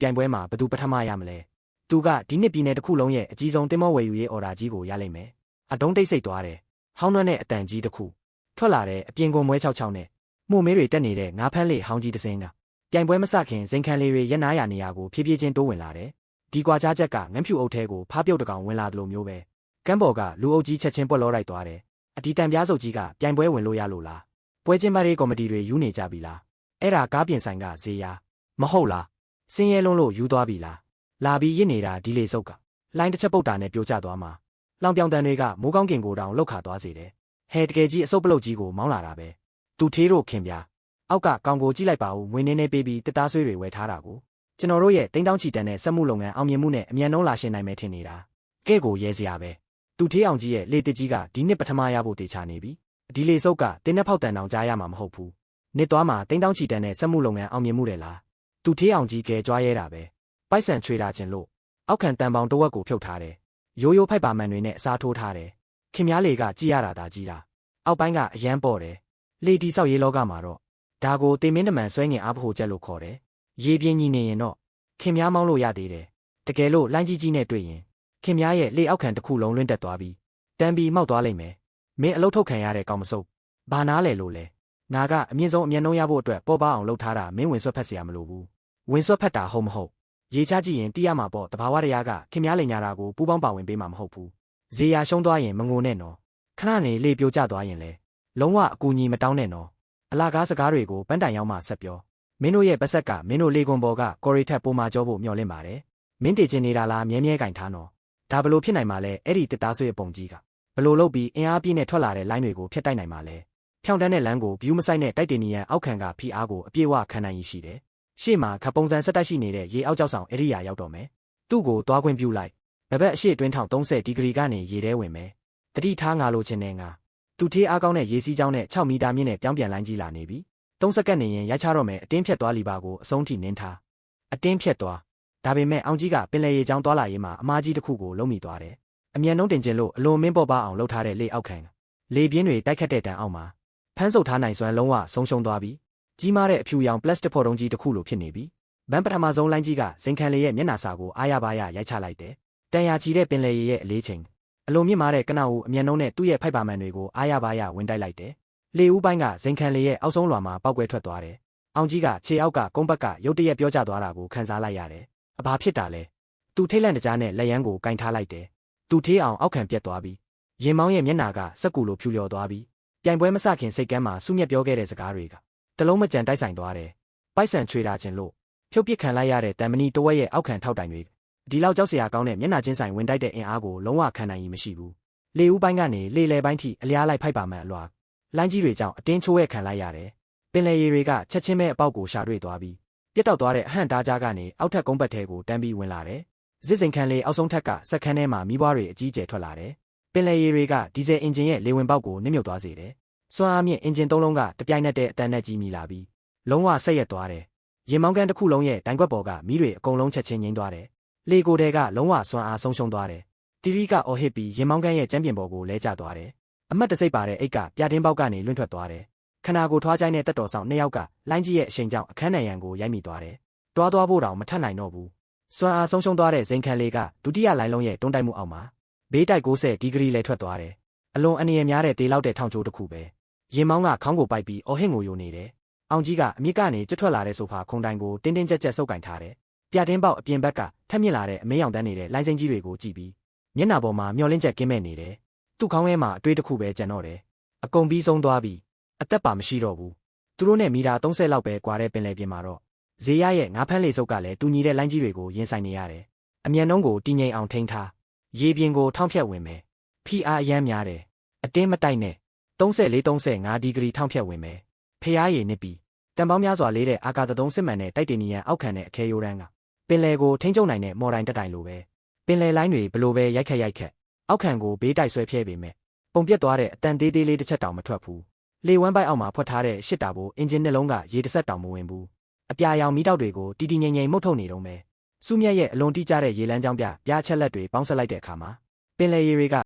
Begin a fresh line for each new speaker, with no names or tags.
ပြိုင်ပွဲမှာဘသူပထမရမလဲသူကဒီနှစ်ပြည်နယ်တစ်ခုလုံးရဲ့အကြီးဆုံးတင်မောဝယ်ယူရေးအော်ဒါကြီးကိုရလိမ့်မယ်အတုံးတိတ်ဆိတ်သွားတယ်ဟောင်းနှွက်နဲ့အတန်ကြီးတစ်ခုထွက်လာတဲ့အပြင်ကုန်မွဲ66နဲ့မှုမေးတွေတက်နေတဲ့ငါးဖမ်းလေးဟောင်းကြီးတစ်စင်းကပြိုင်ပွဲမစခင်ဇင်ခံလေးတွေရက်နားရနေရာကိုဖြည်းဖြည်းချင်းတိုးဝင်လာတယ်ဒီကွာကြားချက်ကငန်းဖြူအုပ်ထဲကိုဖားပြုတ်တကောင်ဝင်လာသလိုမျိုးပဲကမ်းပေါ်ကလူအုပ်ကြီးချက်ချင်းပွက်လောလိုက်သွားတယ်အဒီတန်ပြားစုပ်ကြီးကပြိုင်ပွဲဝင်လို့ရလို့လားပွဲချင်းပါရေးကော်မတီတွေယူနေကြပြီလားအဲ့ဒါကားပြင်ဆိုင်ကဈေးရမဟုတ်လားစင်းရဲလုံးလို့ယူသွားပြီလားလာပြီးရစ်နေတာဒီလေစုပ်ကလိုင်းတစ်ချက်ပုတ်တာနဲ့ပြိုကျသွားမှာလောင်ပြောင်တန်တွေကမိုးကောင်းကင်ကိုတောင်လှုပ်ခါသွားစေတယ်ဟဲတကယ်ကြီးအစုပ်ပလုတ်ကြီးကိုမောင်းလာတာပဲသူထေးတို့ခင်ဗျာအောက်ကကောင်ကိုကြည့်လိုက်ပါဦးငွေနေနေပေးပြီးတစ်သားဆွေးတွေဝယ်ထားတာကိုကျွန်တော်တို့ရဲ့တိန်းတောင်းချီတန်တဲ့စက်မှုလုပ်ငန်းအောင်မြင်မှုနဲ့အမြန်နှုံးလာရှင်နိုင်မယ်ထင်နေတာကဲကိုရဲစရာပဲသူထေးအောင်ကြီးရဲ့လေတစ်ကြီးကဒီနှစ်ပထမရဖို့တေချာနေပြီဒီလေစုပ်ကတင်းနဲ့ဖောက်တန်တောင်ကြားရမှာမဟုတ်ဘူးနှစ်သွားမှာတိန်းတောင်းချီတန်တဲ့စက်မှုလုပ်ငန်းအောင်မြင်မှုတယ်လားသူထေးအောင်ကြီးကဲကြွားရဲတာပဲပိုက်ဆံချွေတာချင်းလို့အောက်ခံတန်ပေါင်တဝက်ကိုဖြုတ်ထားတယ်ရိုးရိုးဖိုက်ပါမှန်တွေနဲ့အစားထိုးထားတယ်ခင်များလေကကြည်ရတာဒါကြီးတာအောက်ပိုင်းကအရန်ပေါ့တယ်လေတီဆောက်ရေးလောကမှာတော့ဒါကိုတေမင်းတမန်ဆွဲငင်အားဖို့ချက်လို့ခေါ်တယ်ရေပြင်းကြီးနေရင်တော့ခင်များမောင်းလို့ရသေးတယ်တကယ်လို့လိုင်းကြီးကြီးနဲ့တွေ့ရင်ခင်များရဲ့လေအောက်ခံတစ်ခုလုံးလွင့်တက်သွားပြီးတန်ပြီးမောက်သွားလိမ့်မယ်မင်းအလုတ်ထုတ်ခံရတဲ့ကောင်မစုပ်ဘာနာလဲလို့လဲငါကအမြင့်ဆုံးအမြန်နှုံးရဖို့အတွက်ပေါ်ပါအောင်လှုပ်ထားတာမင်းဝင်ဆွတ်ဖက်เสียမလို့ဘူးဝင်ဆွတ်ဖက်တာဟုတ်မဟုတ်ရေချကြည့်ရင်တီးရမှာပေါ့တဘာဝတရားကခင်များလိန်ညာတာကိုပူပေါင်းပါဝင်ပေးမှာမဟုတ်ဘူးဇေယျရှုံးသွားရင်မငိုနဲ့နော်ခဏနေလေပြိုကျသွားရင်လဲလုံးဝအကူညီမတောင်းနဲ့နော်အလားကားစကားတွေကိုပန်းတိုင်ရောက်မှဆက်ပြောမင်းတို့ရဲ့ပတ်ဆက်ကမင်းတို့လေကွန်ဘော်ကကော်ရီထက်ပိုမာကြောဖို့မျှော်လင့်ပါတယ်မင်းတည်ချင်နေတာလားမြဲမြဲကင်ထားနော်ဒါဘလို့ဖြစ်နိုင်မှာလဲအဲ့ဒီတစ်သားဆွေပုံကြီးကဘလို့လုပ်ပြီးအင်အားပြည့်နဲ့ထွက်လာတဲ့လိုင်းတွေကိုဖျက်တိုက်နိုင်မှာလဲဖြောင်းတန်းတဲ့လမ်းကိုဘျူးမဆိုင်တဲ့တိုက်တင်နီယန်အောက်ခံကဖိအားကိုအပြည့်အဝခံနိုင်ရရှိတယ်ရှေ့မှာခပ်ပုံစံဆက်တိုက်ရှိနေတဲ့ရေအောက်ကျောက်ဆောင်အရိယာရောက်တော့မယ်သူ့ကိုသွားခွင့်ပြုလိုက်ဘဘက်အရှိအတွင်းထောင်30ဒီဂရီကနေရေထဲဝင်မယ်တတိထားငါလိုချင်နေငါသူထေးအားကောင်းတဲ့ရေစီးကြောင်းနဲ့6မီတာမြင့်နဲ့ပြောင်းပြန်လိုင်းကြီးလာနေပြီ3စက္ကန့်နေရင်ရိုက်ချတော့မယ်အတင်းဖြတ်သွားလီပါကိုအဆုံးထိနင်းထားအတင်းဖြတ်သွားဒါပေမဲ့အောင်ကြီးကပင်လယ်ရေကြောင်းသွားလာရေးမှာအမားကြီးတစ်ခုကိုလုံးမိသွားတယ်အမြန်နှုံးတင်ကျင်လို့အလွန်မင်းပေါ်ပါအောင်လှုပ်ထားတဲ့လေအောက်ခံလေပြင်းတွေတိုက်ခတ်တဲ့တန်အောက်မှာဖမ်းဆုပ်ထားနိုင်စွမ်းလုံးဝဆုံးရှုံးသွားပြီကြီးမားတဲ့အဖြူရောင်ပလတ်စတစ်ဖော်တုံးကြီးတစ်ခုလိုဖြစ်နေပြီဗန်ပထမဆုံးလိုင်းကြီးကဇင်ခံလေရဲ့မျက်နှာစာကိုအားရပါရရိုက်ချလိုက်တယ်တန်ရာချီတဲ့ပင်လယ်ရေရဲ့အလေးချိန်အလွန်မြင့်မားတဲ့ကနအူအမြန်နှုံးနဲ့သူ့ရဲ့ဖိုက်ပါမန်တွေကိုအားရပါရဝင်တိုက်လိုက်တယ်လေဦးပိုင်းကဇင်ခံလေရဲ့အောက်ဆုံးလွှာမှာပောက်ကွဲထွက်သွားတယ်အောင်ကြီးကခြေအောက်ကကုန်းဘက်ကရုတ်တရက်ပြောကျသွားတာကိုခန်းစားလိုက်ရတယ်အဘာဖြစ်တာလဲသူထိတ်လန့်တကြားနဲ့လက်ရန်ကိုကင်ထားလိုက်တယ်သူထေးအောင်အောက်ခံပြက်သွားပြီးရင်မောင်းရဲ့မျက်နှာကစက်ကူလိုဖြူလျော်သွားပြီးပြိုင်ပွဲမစခင်စိတ်ကမ်းမှာစုမြက်ပြောခဲ့တဲ့စကားတွေကတလုံးမကြံတိုက်ဆိုင်သွားတယ်ပိုက်ဆံချွေတာချင်းလို့ဖြုတ်ပစ်ခံလိုက်ရတဲ့တန်မဏီတဝက်ရဲ့အောက်ခံထောက်တိုင်တွေဒီလောက်ကြောက်စရာကောင်းတဲ့မျက်နှာချင်းဆိုင်ဝင်တိုက်တဲ့အင်အားကိုလုံးဝခံနိုင်ရည်မရှိဘူးလေဦးပိုင်းကနေလေလေပိုင်းထိအလျားလိုက်ဖိုက်ပါမှန်အလွှာလိုင်းကြီးတွေကြောင့်အတင်းချိုးရဲခံလိုက်ရတယ်ပင်လယ်ရေတွေကချက်ချင်းပဲအပေါက်ကိုရှာတွေ့သွားပြီးပြတ်တောက်သွားတဲ့အဟန့်တားကြားကနေအောက်ထပ်ကုန်းဘက်ထဲကိုတန်းပြီးဝင်လာတယ်ဇစ်စင်ခံလေအောက်ဆုံးထက်ကစက်ခန်းထဲမှာမီးပွားတွေအကြီးကျယ်ထွက်လာတယ်ပင်လယ်ရေတွေကဒီဇယ်အင်ဂျင်ရဲ့လေဝင်ပေါက်ကိုနစ်မြုပ်သွားစေတယ်စွမ်းအားမြင့်အင်ဂျင်သုံးလုံးကတပြိုင်နက်တည်းအတန်းနဲ့ကြီးမိလာပြီးလုံးဝဆက်ရက်သွားတယ်ရင်မောင်းကန်တစ်ခုလုံးရဲ့တိုင်ကွက်ပေါ်ကမီးတွေအကုန်လုံးချက်ချင်းငိမ့်သွားတယ်လေကိုတဲကလုံးဝစွမ်းအားဆုံးရှုံးသွားတယ်တီရီကအော်ဟစ်ပြီးရင်မောင်းကန်ရဲ့ကျမ်းပြင်ပေါ်ကိုလဲကျသွားတယ်အမတ်တစိတ်ပါတဲ့အိတ်ကပြတင်းပေါက်ကနေလွင့်ထွက်သွားတယ်ခနာကိုထွားချိုင်းတဲ့တက်တော်ဆောင်2ယောက်ကလိုင်းကြီးရဲ့အရှိန်ကြောင့်အခန်းနံရံကိုရိုက်မိသွားတယ်တွားသွားဖို့တောင်မထပ်နိုင်တော့ဘူးစွမ်းအားဆုံးရှုံးသွားတဲ့ဇင်ခံလေးကဒုတိယလိုင်းလုံးရဲ့တွန်းတိုက်မှုအောက်မှာဘေးတိုက်90ဒီဂရီလဲထွက်သွားတယ်အလွန်အနေရများတဲ့တေးလောက်တဲ့ထောင်ချိုးတစ်ခုပဲရင်မောင်းကခေါင်းကိုပိုက်ပြီးအော်ဟစ်ငိုယိုနေတယ်အောင်ကြီးကအမြစ်ကနေကျွတ်ထွက်လာတဲ့ဆိုဖာခုံတိုင်ကိုတင်းတင်းကြပ်ကြပ်ဆုပ်ကင်ထားတယ်ပြတင်းပေါက်အပြင်ဘက်ကထက်မြင့်လာတဲ့အမေးရောင်တန်းနေတဲ့လိုင်းစိမ်းကြီးတွေကိုကြည့်ပြီးမျက်နှာပေါ်မှာမျောလင်းချက်ကင်းမဲ့နေတယ်သူ့ခေါင်းထဲမှာအတွေးတစ်ခုပဲကျန်တော့တယ်အကုန်ပြီးဆုံးသွားပြီအသက်ပါမရှိတော့ဘူးသူတို့နဲ့မီတာ30လောက်ပဲကွာတဲ့ပင်လယ်ပြင်မှာတော့ဇေယျရဲ့ငါးဖမ်းလေစုပ်ကလည်းတူညီတဲ့လိုင်းကြီးတွေကိုရင်ဆိုင်နေရတယ်အမြန်နှုံးကိုတည်ငြိမ်အောင်ထိန်းထားရေပြင်ကိုထောင်ဖြတ်ဝင်မယ်ဖိအားအယမ်းများတယ်အတင်းမတိုက်နဲ့34-35ဒီဂရီထောင်ဖြတ်ဝင်မယ်ဖျားရည်နစ်ပြီးတန်ပေါင်းများစွာလေးတဲ့အာကာသသုံးစစ်မှန်တဲ့တိုက်တင်နီယန်အောက်ခံတဲ့အခဲရိုးတန်းကပင်လယ်ကိုထိန်းချုပ်နိုင်တဲ့မော်တိုင်တက်တိုင်လိုပဲပင်လယ်လိုင်းတွေဘလို့ပဲရိုက်ခတ်အောက်ခံကိုဘေးတိုက်ဆွဲဖြဲပေမဲ့ပုံပြက်သွားတဲ့အတန်သေးသေးလေးတစ်ချက်တောင်မထွက်ဘူးလေဝမ်းပိုက်အောက်မှာဖွက်ထားတဲ့ရှစ်တာဘိုးအင်ဂျင်နှလုံးကရေတစ်ဆက်တောင်မဝင်ဘူးအပြာရောင်မီးတောက်တွေကိုတီတီငိမ့်ငိမ့်မှုတ်ထုတ်နေတော့မယ်စုမြက်ရဲ့အလွန်တိကျတဲ့ရေလမ်းကြောင်းပြားချက်လက်တွေပေါင်းဆက်လိုက်တဲ့အခါမှာပင်လယ်ရေတွေက